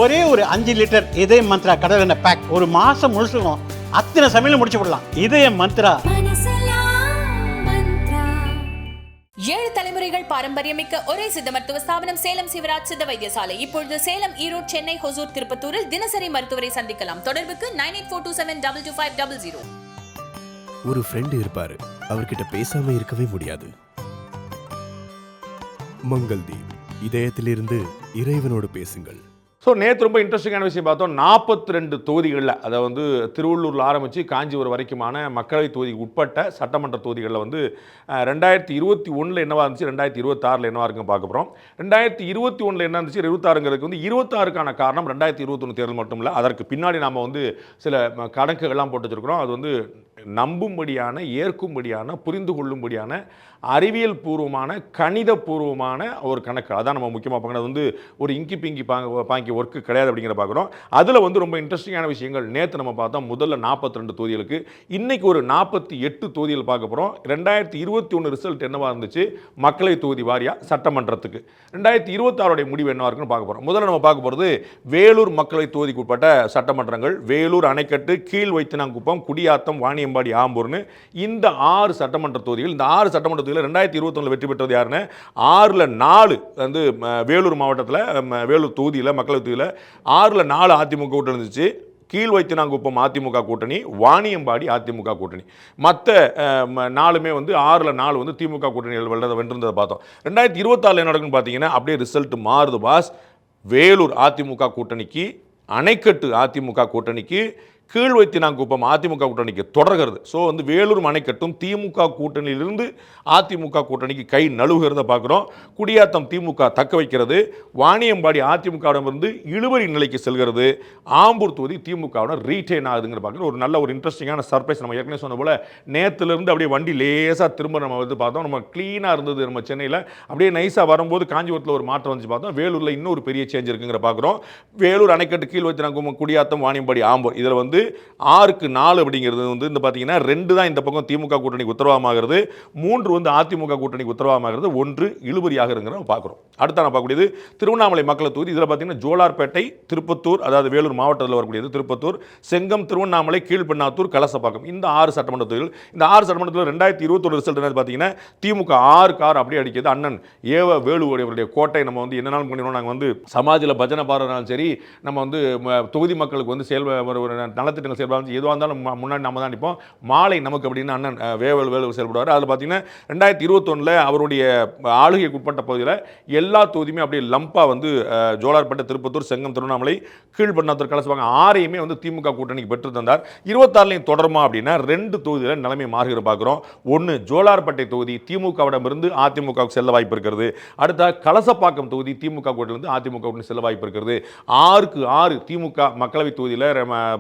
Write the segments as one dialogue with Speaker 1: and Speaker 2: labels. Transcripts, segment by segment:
Speaker 1: ஒரே ஒரு 5 லிட்டர் இதய மந்த்ரா கடல் எண்ணெய் பேக் ஒரு மாசம் முழுசுக்கும் அத்தனை சமையல முடிச்சு விடலாம். இதய மந்த்ரா.
Speaker 2: 7 தலைமுறைகள் பாரம்பரியமிக்க ஒரே சித்த மருத்துவ ஸ்தாபனம் சேலம் சிவராஜ் சித்த வைத்தியசாலை. இப்பொழுது சேலம், ஈரோடு, சென்னை, ஹொசூர், திருப்பத்தூரில் தினசரி மருத்துவரை சந்திக்கலாம். தொடர்புக்கு 9842722250.
Speaker 3: ஒரு ஃப்ரெண்ட் இருப்பாரு, அவர்கிட்ட பேசாம இருக்கவே முடியாது. மங்கள்தீப், இதயத்திலிருந்து இறைவனோடு பேசுங்கள்.
Speaker 4: ஸோ நேற்று ரொம்ப இன்ட்ரெஸ்டிங்கான விஷயம் பார்த்தோம். 42 தொகுதிகளில், அதை வந்து திருவள்ளூரில் ஆரம்பித்து காஞ்சிபுரம் வரைக்குமான மக்களவை தொகுதிக்கு உட்பட்ட சட்டமன்ற தொகுதிகளில் வந்து 2021 என்னவா இருந்துச்சு, 2026 என்னவா இருக்குன்னு பார்க்க போகிறோம். 2021 என்ன இருந்துச்சு, 26ங்கிறதுக்கு வந்து 26க்கான காரணம் 2021 தேர்தல் மட்டும் இல்லை, அதற்கு பின்னாடி நாம் வந்து சில கணக்குகள்லாம் போட்டு வச்சுருக்கிறோம். அது வந்து நம்பும்படியான, ஏற்கும்படியான, புரிந்து கொள்ளும்படியான, அறிவியல் பூர்வமான, கணித பூர்வமான ஒரு கணக்கு. அதான் நம்ம முக்கியமாக பார்க்கணும். அது வந்து ஒரு இங்கி பிங்கி பாங்கி ஒர்க்கு கிடையாது அப்படிங்கிற பார்க்குறோம். அதில் வந்து ரொம்ப இன்ட்ரெஸ்டிங்கான விஷயங்கள் நேற்று நம்ம பார்த்தோம். முதல்ல 42 தொகுதிகளுக்கு, இன்றைக்கி ஒரு 48 தொகுதிகள் பார்க்க போகிறோம். 2021 ரிசல்ட் என்னவாக இருந்துச்சு மக்களவை தொகுதி வாரியாக சட்டமன்றத்துக்கு, 2026 முடிவு என்னவாக இருக்குன்னு பார்க்க போகிறோம். முதல்ல நம்ம பார்க்க போகிறது வேலூர் மக்களவை தொகுதிக்கு உட்பட்ட சட்டமன்றங்கள். வேலூர், அணைக்கட்டு, கீழ் வைத்தியநாங்குப்பம், குடியாத்தம், வாணியம்பாடி, ஆம்பூர்னு இந்த 6 சட்டமன்ற தொகுதிகள். இந்த 6 சட்டமன்ற தொகுதியில் 2021 வெற்றி பெற்றது யாருன்னு, 6ல் 4 வந்து வேலூர் மாவட்டத்தில், வேலூர் தொகுதியில், மக்களவை தொகுதியில் 6ல் 4 அதிமுக கூட்டணி இருந்துச்சு. கீழ் வைத்தியநாங்குப்பம் அதிமுக கூட்டணி, வாணியம்பாடி அதிமுக கூட்டணி. மற்ற 4மே வந்து 6ல் 4 வந்து திமுக கூட்டணிகள் வென்றிருந்ததை பார்த்தோம். 2026 என்ன நடக்குன்னு பார்த்தீங்கன்னா அப்படியே ரிசல்ட் மாறுது பாஸ். வேலூர் அதிமுக கூட்டணிக்கு, அணைக்கட்டு அதிமுக கூட்டணிக்கு, கீழ் வைத்தியநாங்குப்பம் அதிமுக கூட்டணிக்கு தொடர்கிறது. ஸோ வந்து வேலூர், அணைக்கட்டும் திமுக கூட்டணியிலிருந்து அதிமுக கூட்டணிக்கு கை நழுவுகிறத பார்க்குறோம். குடியாத்தம் திமுக தக்க வைக்கிறது, வாணியம்பாடி அதிமுகவிடமிருந்து இழுபறி நிலைக்கு செல்கிறது, ஆம்பூர் தொகுதி திமுகவுடன் ரீட்டைன் ஆகுதுங்கிற பார்க்குறோம். ஒரு நல்ல ஒரு இன்ட்ரெஸ்டிங்கான சர்ப்ரைஸ். நம்ம ஏற்கனவே சொன்ன போல் நேற்றுலேருந்து அப்படியே வண்டி லேசாக திரும்ப நம்ம வந்து பார்த்தோம். நம்ம க்ளீனாக இருந்தது நம்ம சென்னையில், அப்படியே நைஸாக வரும்போது காஞ்சிபுரத்தில் ஒரு மாற்றம் வந்து பார்த்தோம். வேலூரில் இன்னொரு பெரிய சேஞ்ச் இருக்குங்கிற பார்க்குறோம். வேலூர், அணைக்கட்டு, கீழ் வைத்தியநாங்குப்பம், குடியாத்தம், வாணியம்பாடி, ஆம்பூர், இதில் வந்து 6க்கு 4 அப்படிங்கிறது வந்து இந்த பார்த்தீங்கன்னா 2 தான் இந்த பக்கம் திமுக கூட்டணிக்கு உத்தரவாதமாகிறது, 3 வந்து அதிமுக கூட்டணிக்கு உத்தரவாதமாகிறது, 1 இழுபறியாக இருக்கிறத பார்க்குறோம். அடுத்த நான் பார்க்கக்கூடியது திருவண்ணாமலை மக்களவை தொகுதி. இதில் பார்த்தீங்கன்னா ஜோலார்பேட்டை, திருப்பத்தூர், அதாவது வேலூர் மாவட்டத்தில் வரக்கூடியது திருப்பத்தூர், செங்கம், திருவண்ணாமலை, கீழ்பெண்ணாத்தூர், கலசப்பாக்கம், இந்த 6 சட்டமன்ற தொகுதிகள். இந்த 6 சட்டமன்றத்தில் 2021 ரிசல்ட் என்ன பார்த்தீங்கன்னா திமுக 6க்கு 6 அப்படியே அடிக்கிறது. அண்ணன் ஏவ வேலுவுடைய கோட்டை. நம்ம வந்து என்னென்னாலும் பண்ணிடுவோம், நாங்கள் வந்து சமாஜில் பஜனை பாடுறதுனாலும் சரி, நம்ம வந்து தொகுதி மக்களுக்கு வந்து நலத்திட்டங்கள் செயல்படாமல் எதுவாக இருந்தாலும் முன்னாடி நம்ம தான் நிற்போம். மாலை நமக்கு அப்படின்னு அண்ணன் வேலு செயல்படுவார். அதில் பார்த்தீங்கன்னா 2021 அவருடைய ஆளுகைக்கு உட்பட்ட பகுதியில் எல்லா தொகுதியுமே அப்படியே லம்பா வந்து ஜோலார்பேட்டை, திருப்பத்தூர், செங்கம், திருவண்ணாமலை, கீழ்பெண்ணாத்தூர், கலசப்பாங்க 6யுமே வந்து திமுக கூட்டணிக்கு பெற்று தந்தார். 26லையும் தொடருமா அப்படின்னா 2 தொகுதியில் நிலைமை மாறுகிற பார்க்குறோம். ஒன்று ஜோலார்பேட்டை தொகுதி திமுகவிடமிருந்து அதிமுகவுக்கு செல்ல வாய்ப்பு இருக்கிறது. அடுத்த கலசப்பாக்கம் தொகுதி திமுக கூட்டணியிலிருந்து அதிமுக கூட்டணி செல்ல வாய்ப்பு இருக்கிறது. 6க்கு 6 திமுக மக்களவை தொகுதியில்,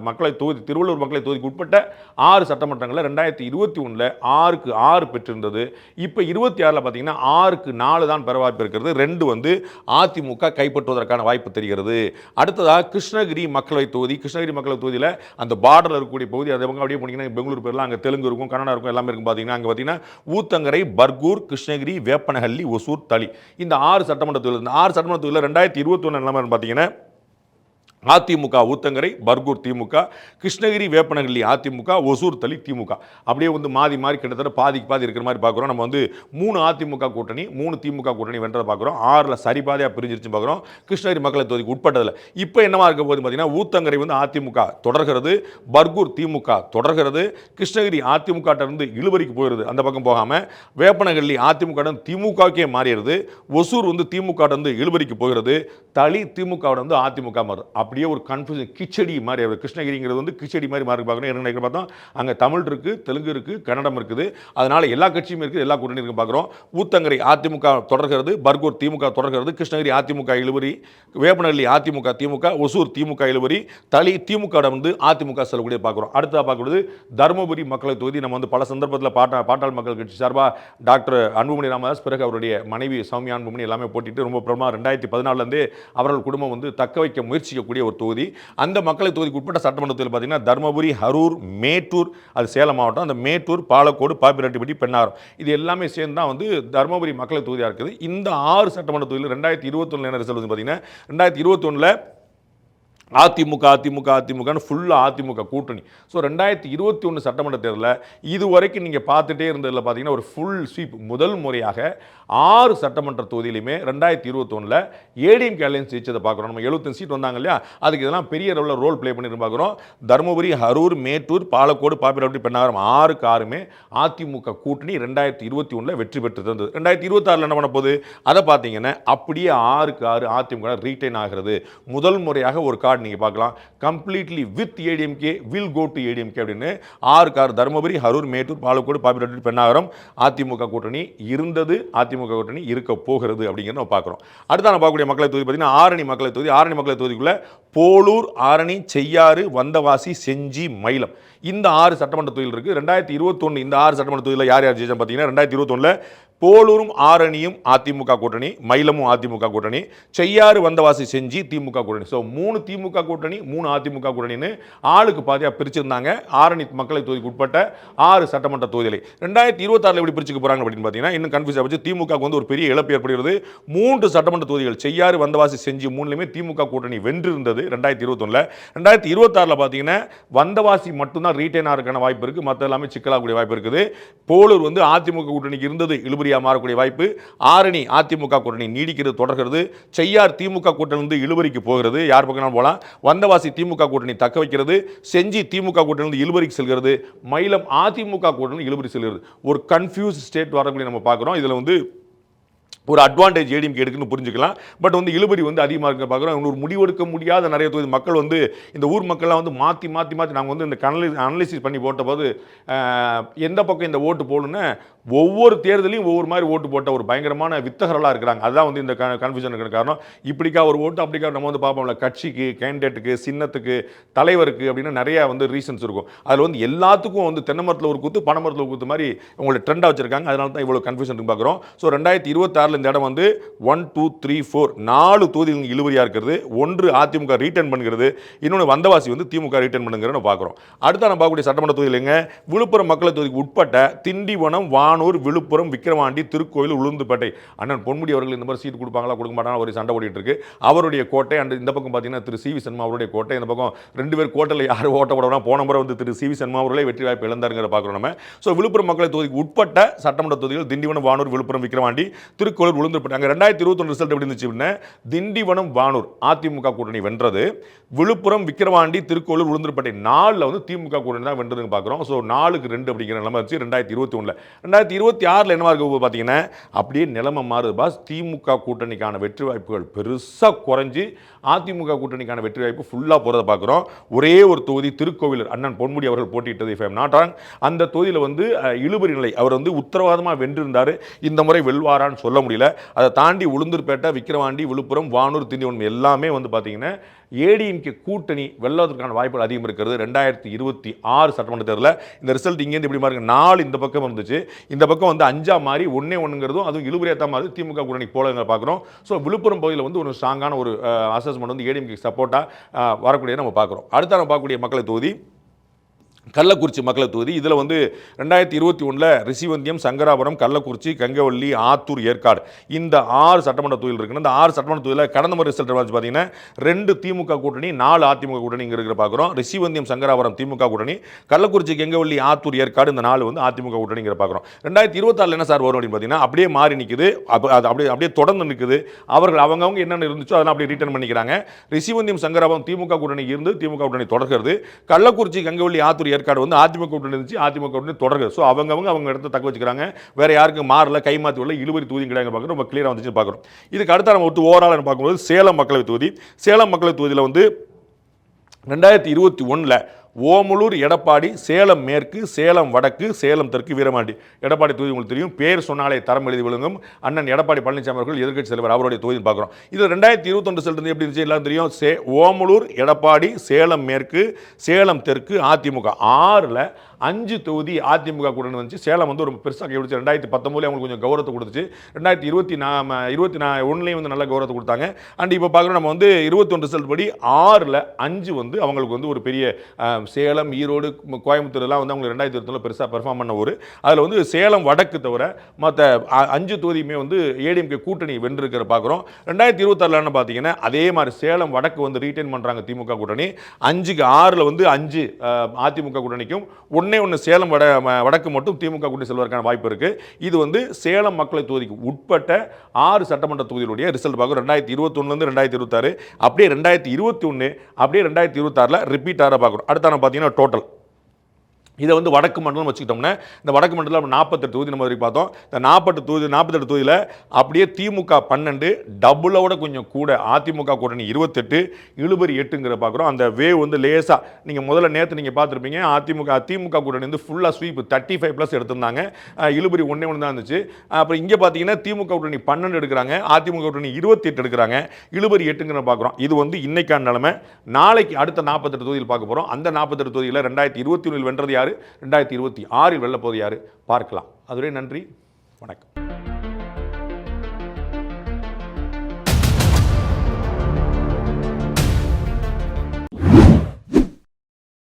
Speaker 4: மக்களவை தொகுதி திருவள்ளூர் மக்களவை தொகுதிக்கு உட்பட்ட 6 சட்டமன்றங்களில் 2021 6க்கு 6 பெற்றிருந்தது. இப்போ 26ல் பார்த்தீங்கன்னா 6க்கு 4 தான் பெற வாய்ப்பு இருக்கிறது. 2 வந்து அதிமுக கைப்பற்றுவதற்கான வாய்ப்பு தெரிகிறது. அடுத்ததாக கிருஷ்ணகிரி மக்களவை தொகுதி. கிருஷ்ணகிரி மக்களவை தொகுதியில் அந்த பார்டரில் இருக்கக்கூடிய பகுதி, அதை அப்படியே போனீங்கன்னா பெங்களூர் பேர்லாம் அங்கே தெலுங்கு இருக்கும், கன்னடா இருக்கும், எல்லாமே இருக்கும். பார்த்தீங்கன்னா அங்கே பார்த்தீங்கன்னா ஊத்தங்கரை, பர்கூர், கிருஷ்ணகிரி, வேப்பனஹள்ளி, ஒசூர், தளி, இந்த 6 சட்டமன்ற தொகுதியில், இந்த 6 சட்டமன்ற தொகுதியில் 2021 நிலைமை பார்த்தீங்கன்னா அதிமுக ஊத்தங்கரை, பர்கூர் திமுக, கிருஷ்ணகிரி, வேப்பனஹள்ளி அதிமுக, ஒசூர், தளி திமுக, அப்படியே வந்து மாறி மாறி கிட்டத்தட்ட பாதிக்கு பாதி இருக்கிற மாதிரி பார்க்குறோம். நம்ம வந்து 3 அதிமுக கூட்டணி, 3 திமுக கூட்டணி வென்றதை பார்க்குறோம். 6ல் சரிபாதையாக பிரிஞ்சிருச்சு பார்க்குறோம் கிருஷ்ணகிரி மக்களவை தொகுதிக்கு உட்பட்டதில். இப்போ என்னவா இருக்க போது பார்த்தீங்கன்னா ஊத்தங்கரை வந்து அதிமுக தொடர்கிறது, பர்கூர் திமுக தொடர்கிறது, கிருஷ்ணகிரி அதிமுக இருந்து இழுபறிக்கு போயிடுது, அந்த பக்கம் போகாமல் வேப்பனஹள்ளி அதிமுக திமுகவுக்கே மாறிடுது, ஒசூர் வந்து திமுக இருந்து இழுபறிக்கு போகிறது, தளி திமுக வந்து அதிமுக மாறுது. அப்படியே ஒரு கன்ஃபியூஷன், கிச்சடி மாதிரி. கிருஷ்ணகிரிங்கிறது வந்து கிச்சடி மாதிரி மாறி பார்க்கணும். என்ன பார்த்தோம், அங்கே தமிழ் இருக்குது, தெலுங்கு இருக்குது, கன்னடம் இருக்குது, அதனால் எல்லா கட்சியும் இருக்குது, எல்லா கூட்டணியும் இருக்குது பார்க்குறோம். ஊத்தங்கரை அதிமுக தொடர்கிறது, பர்கூர் திமுக தொடர்கிறது, கிருஷ்ணகிரி அதிமுக இழுபறி, வேப்பனஹள்ளி அதிமுக திமுக, ஒசூர் திமுக இழுபறி, தளி திமுக வந்து அதிமுக செல்லக்கூடிய பார்க்குறோம். அடுத்ததாக பார்க்கறது தருமபுரி மக்களவை தொகுதி. நம்ம வந்து பல சந்தர்ப்பத்தில் பாட்டாள் மக்கள் கட்சி சார்பாக டாக்டர் அன்புமணி ராமதாஸ், பிறகு அவருடைய மனைவி சௌமியா அன்புமணி எல்லாமே போட்டிட்டு ரொம்ப பிரபலமாக 2014 அவர்கள் குடும்பம் வந்து தக்க வைக்க முயற்சிக்கக்கூடிய ஒரு தொகுதி. அந்த மக்களவை தொகுதிக்கு உட்பட்ட சட்டமன்றத்தில் பார்த்தீங்கன்னா தருமபுரி, அரூர், மேட்டூர், அது சேலம் மாவட்டம், அந்த மேட்டூர், பாலக்கோடு, பாப்பிரெட்டிப்பட்டி, பெண்ணாரம், இது எல்லாமே சேர்ந்து தான் வந்து தருமபுரி மக்களவை தொகுதியாக இருக்குது. இந்த 6 சட்டமன்ற தொகுதியில் 2021 என்ன ரிசல்ட் வந்து பார்த்தீங்கன்னா 2021 அதிமுகன்னு ஃபுல்லாக அதிமுக கூட்டணி. ஸோ 2021 சட்டமன்ற தேர்தலில் இதுவரைக்கும் நீங்கள் பார்த்துட்டே இருந்ததில் பார்த்தீங்கன்னா ஒரு ஃபுல் ஸ்வீப். முதல் முறையாக 6 சட்டமன்ற தொகுதியிலுமே 2021 ஏடிஎம்கே அலையன்ஸ் ஜெயிச்சதை பார்க்குறோம். நம்ம 75 சீட் வந்தாங்க இல்லையா, அதுக்கு இதெல்லாம் பெரிய அளவில் ரோல் ப்ளே பண்ணி பார்க்குறோம். தருமபுரி, அரூர், மேட்டூர், பாலக்கோடு, பாப்பிரெட்டி, பெண்ணாகரம் 6 அதிமுக கூட்டணி 2021 வெற்றி பெற்று தந்தது. 2026 என்ன பண்ண போகுது அதை பார்த்தீங்கன்னா அப்படியே 6 அதிமுக ரீட்டைன் ஆகிறது. முதல் முறையாக ஒரு கார்டு நீங்க பார்க்கலாம், completely with ADMK will go to ADMK அப்படின்னு 6 தருமபுரி, அரூர், மேட்டூர், பாலக்கோடு, பாப்பிரெட்டி, பெண்ணாகரம் அதிமுக கூட்டணி இருந்தது, அதிமுக கூட்டணி இருக்க போகிறது அப்படிங்கிறத நம்ம பார்க்குறோம். அடுத்த நான் பார்க்கக்கூடிய மக்களவை தொகுதி பார்த்தீங்கன்னா ஆரணி மக்களவை தொகுதி. ஆரணி மக்களவை தொகுதிக்குள்ள போலூர், ஆரணி, செய்யாறு, வந்தவாசி, செஞ்சி, மயிலம் இந்த 6 சட்டமன்ற தொகுதிகள் இருக்கு. 2021 இந்த 6 சட்டமன்ற தொகுதியில் யார் யார் ஜெயிச்சா பார்த்தீங்கன்னா 2021 போலூரும் ஆரணியும் அதிமுக கூட்டணி, மயிலமும் அதிமுக கூட்டணி, செய்யாறு, வந்தவாசி, செஞ்சி திமுக கூட்டணி. ஸோ 3 திமுக கூட்டணி 3 அதிமுக கூட்டணின்னு ஆளுக்கு பாதியாக பிரிச்சிருந்தாங்க. ஆரணி மக்களவை தொகுதிக்கு உட்பட்ட 6 சட்டமன்ற தொகுதிகளை 2026 எப்படி பிரிச்சுக்க போறாங்க அப்படின்னு பார்த்தீங்கன்னா இன்னும் கன்ஃபியூஸ் ஆச்சு. திமுக வந்து ஒரு பெரிய இழப்பு ஏற்படுகிறது. 3 சட்டமன்ற தொகுதிகள் செய்யாறு, வந்தவாசி, செஞ்சி 3லையுமே திமுக கூட்டணி வென்றிருந்தது 2021. 2026 பார்த்தீங்கன்னா வந்தவாசி மட்டும்தான் ரீட்டைன் ஆகிறதுக்கான வாய்ப்பு இருக்கு, மற்ற எல்லாமே சிக்கலாகக்கூடிய வாய்ப்பு இருக்குது. போலூர் வந்து அதிமுக கூட்டணிக்கு இருந்தது இழுபறி மாறக்கூடிய வாய்ப்பு. ஆரணி அதிமுக கூட்டணி நீடிக்கிறது தொடர்கிறது. செய்யார் திமுக கூட்டணி இழுபறிக்கு போகிறது, யார் பக்கம் போலாம். வந்தவாசி திமுக கூட்டணி தக்க வைக்கிறது. செஞ்சி திமுக கூட்டணி இழுபறிக்கு செல்கிறது. மயிலம் அதிமுக கூட்டணி இழுபறி செல்கிறது. ஒரு கன்ஃபியூஸ் ஸ்டேட் வரக்கூடிய நம்ம பார்க்கிறோம். இதுல வந்து ஒரு அட்வான்டேஜ் ஏடிஎம்கே எடுக்குன்னு புரிஞ்சுக்கலாம். பட் வந்து இழுபறி வந்து அதிகமாக இருக்க பார்க்குறோம். ஒரு முடிவெடுக்க முடியாத நிறைய தொகுதி மக்கள் வந்து இந்த ஊர் மக்கள்லாம் வந்து மாற்றி நாங்கள் வந்து இந்த அனலைசிஸ் பண்ணி போட்ட போது எந்த பக்கம் இந்த ஓட்டு போடணுன்னு ஒவ்வொரு தேர்தலையும் ஒவ்வொரு மாதிரி ஓட்டு போட்ட ஒரு பயங்கரமான வித்தகர்களாக இருக்கிறாங்க. அதுதான் வந்து இந்த கன்ஃபியூஷனுக்கு காரணம். இப்படிக்கா ஒரு ஓட்டு அப்படிக்கா நம்ம வந்து பார்ப்போம்ல, கட்சிக்கு, கேண்டிடேட்டுக்கு, சின்னத்துக்கு, தலைவருக்கு அப்படின்னு நிறைய வந்து ரீசன்ஸ் இருக்கும். அதில் வந்து எல்லாத்துக்கும் வந்து தென்னை மரத்தில் ஒரு குத்து, பனை மரத்தில் ஒரு குத்து மாதிரி உங்களை ட்ரெண்டாக வச்சிருக்காங்க. அதனால தான் இவ்வளோ கன்ஃபியூஷன் பார்க்குறோம். ஸோ 2026 இந்த இடம் வந்து 1 2 3 4 4 தொகுதிகள் இழுபறியாக இருக்கிறது. 1 அதிமுக ரீட்டன் பண்ணுகிறது, இன்னொன்று வந்தவாசி வந்து திமுக ரீட்டன் பண்ணுங்கிறத பார்க்குறோம். அடுத்த நம்ம பார்க்கக்கூடிய சட்டமன்ற தொகுதியிலங்க விழுப்புரம் மக்களவை தொகுதிக்கு உட்பட்ட திண்டிவனம், வானூர், விழுப்புரம், விக்கிரவாண்டி, திருக்கோயில், உளுந்துப்பேட்டை. அண்ணன் பொன்முடி அவர்கள் இந்த மாதிரி சீட் கொடுப்பாங்களா கொடுக்க மாட்டாங்களா ஒரு சண்டை ஓடிட்டு இருக்கு. அவருடைய கோட்டை அண்ட் இந்த பக்கம் பார்த்தீங்கன்னா திரு சி வி சண்முகம் அவருடைய கோட்டை. இந்த பக்கம் 2 பேர் கோட்டையில் யார் ஓட்ட போடணும். போன முறை வந்து திரு சி வி சண்முகம் அவர்களே வெற்றி வாய்ப்பு இழந்தாருங்கிற பார்க்குறோம் நம்ம. ஸோ விழுப்புரம் மக்களவை தொகுதிக்கு உட்பட்ட சட்டமன்ற தொகுதிகள் திண்டிவனம், வானூர், விழுப்புரம், விக்கிரவாண்டி, திருக்கோயில், உளுந்துப்பேட்டை. அங்கே 2021 ரிசல்ட் எப்படி இருந்துச்சு? திண்டிவனம், வானூர் அதிமுக கூட்டணி வென்றது. விழுப்புரம், விக்கிரவாண்டி, திருக்கோயில், உளுந்தூர்பேட்டை 4ல் வந்து திமுக கூட்டணி தான் வென்றதுன்னு பார்க்குறோம். ஸோ 4-2 அப்படிங்கிற நிலைமை இருந்துச்சு 2021. 2026 என்னவா இருக்கு பார்த்தீங்கன்னா அப்படியே நிலைமை மாறுது பாஸ். திமுக கூட்டணிக்கான வெற்றி வாய்ப்புகள் பெருசாக குறைஞ்சி அதிமுக கூட்டணிக்கான வெற்றி வாய்ப்பு ஃபுல்லாக போகிறத பார்க்குறோம். ஒரே ஒரு தொகுதி திருக்கோவிலூர் அண்ணன் பொன்முடி அவர்கள் போட்டியிட்டது if I am not wrong. அந்த தொகுதியில் வந்து இழுபறி நிலை, அவர் வந்து உத்தரவாதமாக வென்றிருந்தார். இந்த முறை வெல்வாரான்னு சொல்ல முடியல. அதை தாண்டி உளுந்தூர்பேட்டை, விக்கிரவாண்டி, விழுப்புரம், வானூர், திண்டிவனம் எல்லாமே வந்து பார்த்தீங்கன்னா ஏடிஎம்கே கூட்டணி வெல்வதற்கான வாய்ப்புகள் அதிகம் இருக்கிறது. 2026 சட்டமன்ற தேர்தலில் இந்த ரிசல்ட் இங்கேருந்து எப்படி மாறுங்க, 4 இந்த பக்கம் இருந்துச்சு, இந்த பக்கம் வந்து 5 மாறி 1-1ங்கிறதும் அதுவும் இழுபறியாக மாதிரி திமுக கூட்டணி போல பார்க்குறோம். ஸோ விழுப்புரம் பகுதியில் வந்து ஒரு ஸ்ட்ராங்கான ஒரு அசஸ்மெண்ட் வந்து ஏடிஎம்கே சப்போர்ட்டாக வரக்கூடியதை நம்ம பார்க்குறோம். அடுத்த நம்ம பார்க்கக்கூடிய மக்களவை தொகுதி கள்ளக்குறிச்சி மக்களவை தொகுதி. இதில் வந்து 2021 ரிஷிவந்தியம், சங்கராபுரம், கள்ளக்குறிச்சி, கங்கவள்ளி, ஆத்தூர், ஏற்காடு இந்த 6 சட்டமன்ற தொகுதிகள் இருக்குன்னு. இந்த 6 சட்டமன்ற தொகுதியில் கடந்த முறை ரிசல்ட் பார்த்தீங்கன்னா 2 திமுக கூட்டணி 4 அதிமுக கூட்டணி இங்கே இருக்கிற பார்க்குறோம். ரிஷிவந்தியம், சங்கராபுரம் திமுக கூட்டணி, கள்ளக்குறிச்சி, கங்கவள்ளி, ஆத்தூர், ஏற்காடு இந்த 4 வந்து அதிமுக கூட்டணிங்கிற பார்க்குறோம். 2026 என்ன சார் வரும் அப்படின்னு பார்த்தீங்கன்னா அப்படியே மாறி நிற்குது, அது அப்படியே தொடர்ந்து நிற்குது. அவங்கவுங்க என்னென்ன இருந்துச்சோ அதெல்லாம் அப்படியே ரிட்டர்ன் பண்ணிக்கிறாங்க. ரிஷிவந்தியம், சங்கராபுரம் திமுக கூட்டணி இருந்து திமுக கூட்டணி தொடர்கிறது. கள்ளக்குறிச்சி, கங்கவள்ளி, ஆத்தூர், ஏற்காடு வந்து அதிமுக கூட்டணி இருந்துச்சு, அதிமுக கூட்டணி தொடர்கிறது. ஸோ அவங்க இடத்த தக்க வச்சுக்கிறாங்க. வேற யாருக்கும் மாறல, கை மாற்றி உள்ள இழுபறி தொகுதி கிடையாது பார்க்குறோம். ரொம்ப கிளியராக வந்துச்சு பார்க்குறோம். இதுக்கு அடுத்த நம்ம ஒரு ஓவரால் பார்க்கும்போது சேலம் மக்களவை தொகுதி. சேலம் மக்களவை தொகுதியில் வந்து 2021 ஓமலூர், எடப்பாடி, சேலம் மேற்கு, சேலம் வடக்கு, சேலம் தெற்கு, வீரமாண்டி. எடப்பாடி தொகுதி உங்களுக்கு தெரியும், பேர் சொன்னாலே தரம் எழுதி விழுங்கும். அண்ணன் எடப்பாடி பழனிசாமி அவர்கள் எதிர்க்கட்சி தலைவர், அவருடைய தொகுதி பார்க்குறோம். இது 2021 ரிசல்ட் எப்படி இருந்துச்சு எல்லாம் தெரியும். ஓமலூர், எடப்பாடி, சேலம் மேற்கு, சேலம் தெற்கு அதிமுக 6ல் 5 தொகுதி அதிமுக கூட்டணி வந்துச்சு. சேலம் வந்து ஒரு பெருசாக கைவிடுச்சு. 2019 அவங்களுக்கு கொஞ்சம் கௌரவத்தை கொடுத்துச்சு. 2021 வந்து நல்ல கௌரவத்தை கொடுத்தாங்க. அண்ட் இப்போ பார்க்குறோம் நம்ம வந்து 21 ரிசல்ட் படி 6ல் 5 வந்து அவங்களுக்கு வந்து ஒரு பெரிய சேலம், ஈரோடு, கோயம்புத்தூர்லாம் வந்து அவங்க 2020 பெருசாக பெர்ஃபார்ம் பண்ண ஊர். அதில் வந்து சேலம் வடக்கு தவிர மற்ற 5 தொகுதியுமே வந்து ஏடிஎம்கே கூட்டணி வென்றிருக்கிற பார்க்குறோம். 2026 பார்த்தீங்கன்னா அதே மாதிரி சேலம் வடக்கு வந்து ரீட்டைன் பண்ணுறாங்க திமுக கூட்டணி. 5க்கு 6 வந்து 5 அதிமுக கூட்டணிக்கும், 1 சேலம் வடக்கு மட்டும் திமுக கூட்டணி செல்வதற்கான வாய்ப்பு இருக்குது. இது வந்து சேலம் மக்களை தொகுதிக்கு உட்பட்ட 6 சட்டமன்ற தொகுதிகளுடைய ரிசல்ட் பார்க்குறோம். 2021 2026 அப்படியே 2021 அப்படியே 2026 ரிப்பீட் ஆகிற பார்க்குறோம். அடுத்த பார்த்தீங்கன்னா டோட்டல் இதை வந்து வடக்கு மண்டலம் வச்சுக்கிட்டோம்னா, இந்த வடக்கு மண்டலம் 48 தொகுதி நம்ம வரைக்கும் பார்த்தோம். இந்த 48 தொகுதியில் அப்படியே திமுக 12, டபுளோட கொஞ்சம் கூட அதிமுக கூட்டணி 28, இழுபறி 8ங்கிற பார்க்குறோம். அந்த வேவ் வந்து லேசாக நீங்கள் முதல்ல நேற்று நீங்கள் பார்த்துருப்பீங்க, திமுக கூட்டணி வந்து ஃபுல்லாக ஸ்வீப் 35+ எடுத்திருந்தாங்க. இழுபறி 1 தான் இருந்துச்சு. அப்புறம் இங்கே பார்த்தீங்கன்னா திமுக கூட்டணி 12 எடுக்கிறாங்க, அதிமுக கூட்டணி 28 எடுக்கிறாங்க, இழுபறி 8ங்கிற பார்க்குறோம். இது வந்து இன்னைக்கான நிலைமை. நாளைக்கு அடுத்த 48 தொகுதியில் பார்க்க போகிறோம். அந்த 48 தொகுதியில் 2021 வென்றது யார், 2026 வெல்ல போது யார் பார்க்கலாம். அதுவரை நன்றி, வணக்கம்.